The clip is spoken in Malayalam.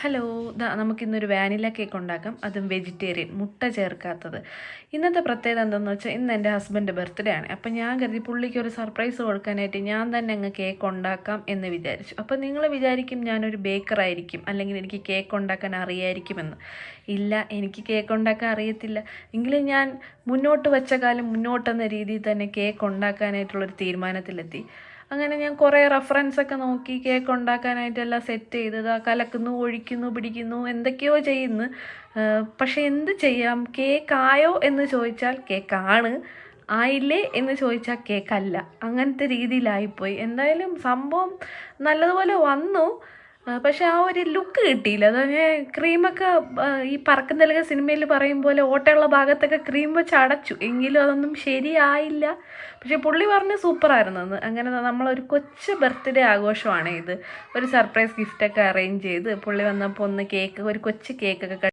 ഹലോ, നമുക്കിന്നൊരു വാനില കേക്ക് ഉണ്ടാക്കാം. അതും വെജിറ്റേറിയൻ, മുട്ട ചേർക്കാത്തത്. ഇന്നത്തെ പ്രത്യേകത എന്താണെന്ന് വെച്ചാൽ ഇന്ന് എൻ്റെ ഹസ്ബൻഡ് ബർത്ത്ഡേ ആണ്. അപ്പം ഞാൻ കരുതി പുള്ളിക്ക് ഒരു സർപ്രൈസ് കൊടുക്കാനായിട്ട് ഞാൻ തന്നെ അങ്ങ് കേക്ക് ഉണ്ടാക്കാം എന്ന് വിചാരിച്ചു. അപ്പം നിങ്ങൾ വിചാരിക്കും ഞാനൊരു ബേക്കറായിരിക്കും, അല്ലെങ്കിൽ എനിക്ക് കേക്ക് ഉണ്ടാക്കാൻ അറിയായിരിക്കുമെന്ന്. ഇല്ല, എനിക്ക് കേക്ക് ഉണ്ടാക്കാൻ അറിയത്തില്ല. എങ്കിലും ഞാൻ മുന്നോട്ട് വെച്ച കാലം മുന്നോട്ടെന്ന രീതിയിൽ തന്നെ കേക്ക് ഉണ്ടാക്കാനായിട്ടുള്ളൊരു തീരുമാനത്തിലെത്തി. അങ്ങനെ ഞാൻ കുറേ റെഫറൻസൊക്കെ നോക്കി കേക്ക് ഉണ്ടാക്കാനായിട്ടെല്ലാം സെറ്റ് ചെയ്ത് കലക്കുന്നു, ഒഴിക്കുന്നു, പിടിക്കുന്നു, എന്തൊക്കെയോ ചെയ്യുന്നു. പക്ഷേ എന്ത് ചെയ്യാം, കേക്കായോ എന്ന് ചോദിച്ചാൽ കേക്കാണ്, ആയില്ലേ എന്ന് ചോദിച്ചാൽ കേക്കല്ല. അങ്ങനത്തെ രീതിയിലായിപ്പോയി. എന്തായാലും സംഭവം നല്ലതുപോലെ വന്നു. പക്ഷെ ആ ഒരു ലുക്ക് കിട്ടിയില്ല. അതായത് ക്രീമൊക്കെ ഈ പറക്കും തളിക സിനിമയിൽ പറയും പോലെ ഓട്ടയുള്ള ഭാഗത്തൊക്കെ ക്രീം വെച്ച് അടച്ചു, എങ്കിലും അതൊന്നും ശരിയായില്ല. പക്ഷെ പുള്ളി പറഞ്ഞ് സൂപ്പറായിരുന്നു എന്ന്. അങ്ങനെ നമ്മളൊരു കൊച്ചു ബർത്ത്ഡേ ആഘോഷമാണ് ഇത്. ഒരു സർപ്രൈസ് ഗിഫ്റ്റൊക്കെ അറേഞ്ച് ചെയ്ത് പുള്ളി വന്നപ്പോൾ ഒരു കൊച്ചു കേക്കൊക്കെ